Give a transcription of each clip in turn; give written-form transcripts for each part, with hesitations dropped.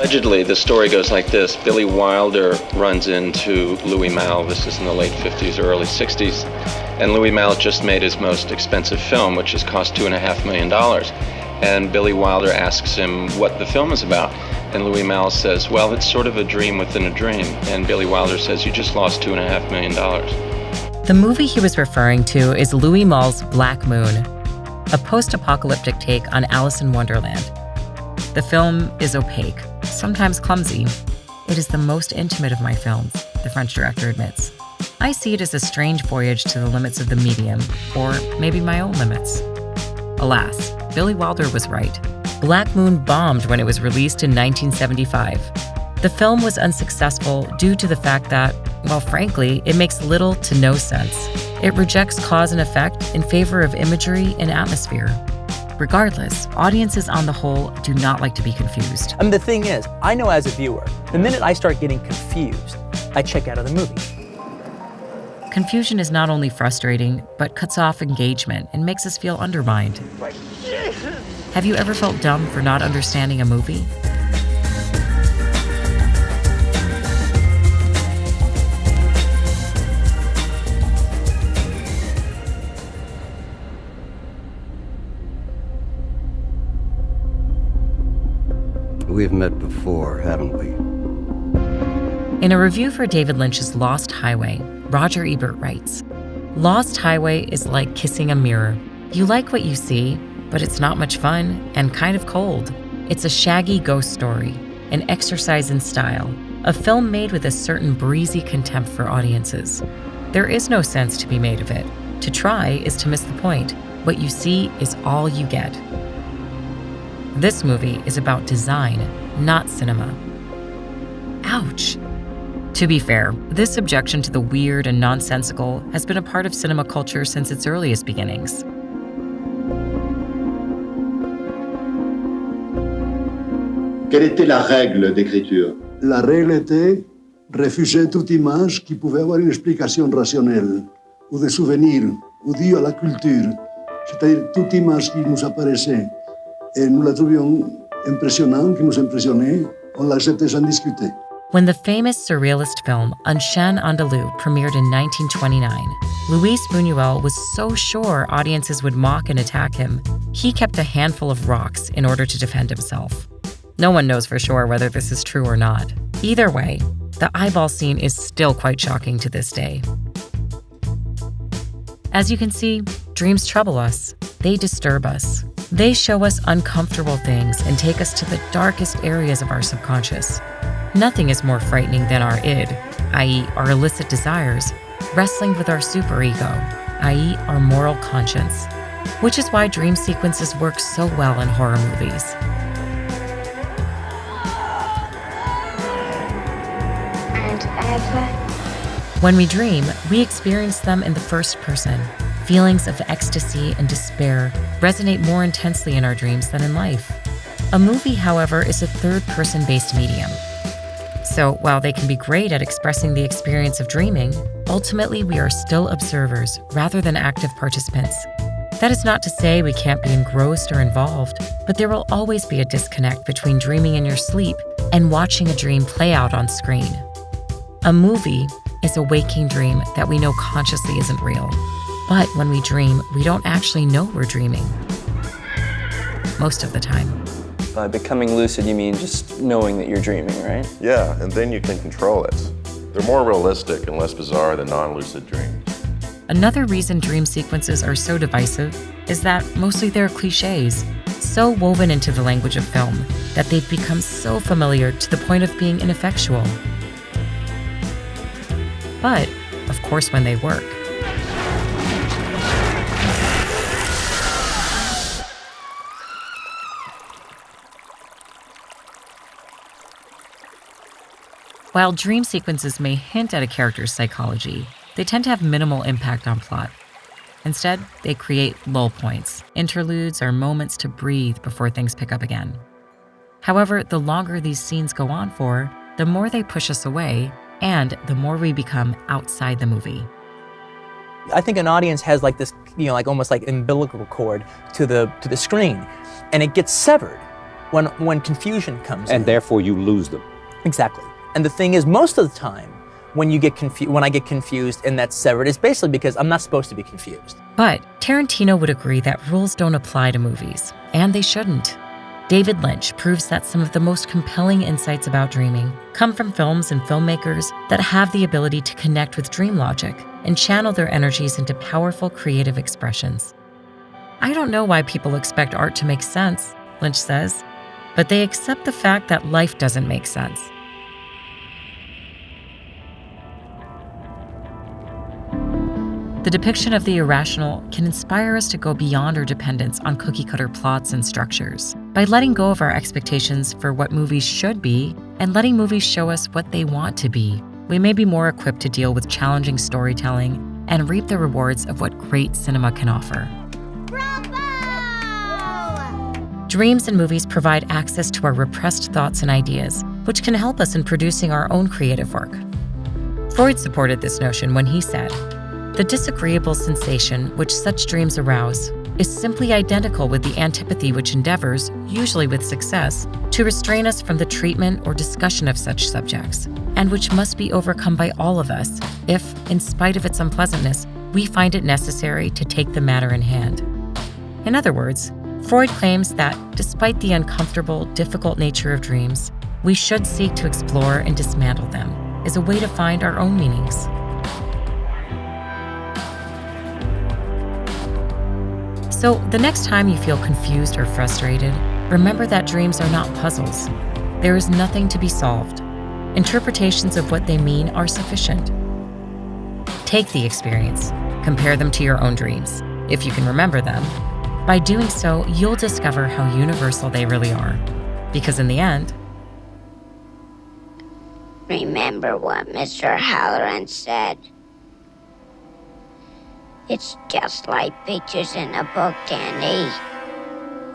Allegedly, the story goes like this. Billy Wilder runs into Louis Malle. This is in the late 50s or early 60s. And Louis Malle just made his most expensive film, which has cost $2.5 million. And Billy Wilder asks him what the film is about. And Louis Malle says, well, it's sort of a dream within a dream. And Billy Wilder says, you just lost $2.5 million. The movie he was referring to is Louis Malle's Black Moon, a post-apocalyptic take on Alice in Wonderland. The film is opaque, sometimes clumsy. It is the most intimate of my films, the French director admits. I see it as a strange voyage to the limits of the medium, or maybe my own limits. Alas, Billy Wilder was right. Black Moon bombed when it was released in 1975. The film was unsuccessful due to the fact that, well, frankly, it makes little to no sense. It rejects cause and effect in favor of imagery and atmosphere. Regardless, audiences on the whole do not like to be confused. The thing is, I know as a viewer, the minute I start getting confused, I check out of the movie. Confusion is not only frustrating, but cuts off engagement and makes us feel undermined. Have you ever felt dumb for not understanding a movie? We've met before, haven't we? In a review for David Lynch's Lost Highway, Roger Ebert writes, Lost Highway is like kissing a mirror. You like what you see, but it's not much fun and kind of cold. It's a shaggy ghost story, an exercise in style, a film made with a certain breezy contempt for audiences. There is no sense to be made of it. To try is to miss the point. What you see is all you get. This movie is about design, not cinema. Ouch. To be fair, this objection to the weird and nonsensical has been a part of cinema culture since its earliest beginnings. Quelle était la règle d'écriture? La règle était refuser toute image qui pouvait avoir une explication rationnelle, ou des souvenirs, ou due à la culture, c'est-à-dire toute image qui nous apparaissait. Et nous la trouvions impressionnante, qui nous impressionnait, on l'acceptait sans discuter. When the famous surrealist film Un chien andalou premiered in 1929, Luis Buñuel was so sure audiences would mock and attack him, he kept a handful of rocks in order to defend himself. No one knows for sure whether this is true or not. Either way, the eyeball scene is still quite shocking to this day. As you can see, dreams trouble us. They disturb us. They show us uncomfortable things and take us to the darkest areas of our subconscious. Nothing is more frightening than our id, i.e. our illicit desires, wrestling with our superego, i.e. our moral conscience, which is why dream sequences work so well in horror movies. When we dream, we experience them in the first person. Feelings of ecstasy and despair resonate more intensely in our dreams than in life. A movie, however, is a third-person-based medium. So while they can be great at expressing the experience of dreaming, ultimately we are still observers rather than active participants. That is not to say we can't be engrossed or involved, but there will always be a disconnect between dreaming in your sleep and watching a dream play out on screen. A movie is a waking dream that we know consciously isn't real. But when we dream, we don't actually know we're dreaming. Most of the time. By becoming lucid, you mean just knowing that you're dreaming, right? Yeah, and then you can control it. They're more realistic and less bizarre than non-lucid dreams. Another reason dream sequences are so divisive is that mostly they're cliches, so woven into the language of film that they've become so familiar to the point of being ineffectual. But, of course, when they work. While dream sequences may hint at a character's psychology, they tend to have minimal impact on plot. Instead, they create lull points, interludes, or moments to breathe before things pick up again. However, the longer these scenes go on for, the more they push us away, and the more we become outside the movie. I think an audience has like this, like almost like umbilical cord to the screen, and it gets severed when confusion comes in. And therefore you lose them. Exactly. And the thing is, most of the time, when I get confused and that's severed, it's basically because I'm not supposed to be confused. But Tarantino would agree that rules don't apply to movies, and they shouldn't. David Lynch proves that some of the most compelling insights about dreaming come from films and filmmakers that have the ability to connect with dream logic and channel their energies into powerful creative expressions. I don't know why people expect art to make sense, Lynch says, but they accept the fact that life doesn't make sense. The depiction of the irrational can inspire us to go beyond our dependence on cookie-cutter plots and structures. By letting go of our expectations for what movies should be and letting movies show us what they want to be, we may be more equipped to deal with challenging storytelling and reap the rewards of what great cinema can offer. Bravo! Dreams and movies provide access to our repressed thoughts and ideas, which can help us in producing our own creative work. Freud supported this notion when he said, "The disagreeable sensation which such dreams arouse is simply identical with the antipathy which endeavors, usually with success, to restrain us from the treatment or discussion of such subjects, and which must be overcome by all of us if, in spite of its unpleasantness, we find it necessary to take the matter in hand." In other words, Freud claims that, despite the uncomfortable, difficult nature of dreams, we should seek to explore and dismantle them as a way to find our own meanings. So the next time you feel confused or frustrated, remember that dreams are not puzzles. There is nothing to be solved. Interpretations of what they mean are sufficient. Take the experience, compare them to your own dreams, if you can remember them. By doing so, you'll discover how universal they really are. Because in the end, Remember what Mr. Halloran said. It's just like pictures in a book, Danny.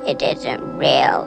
It isn't real.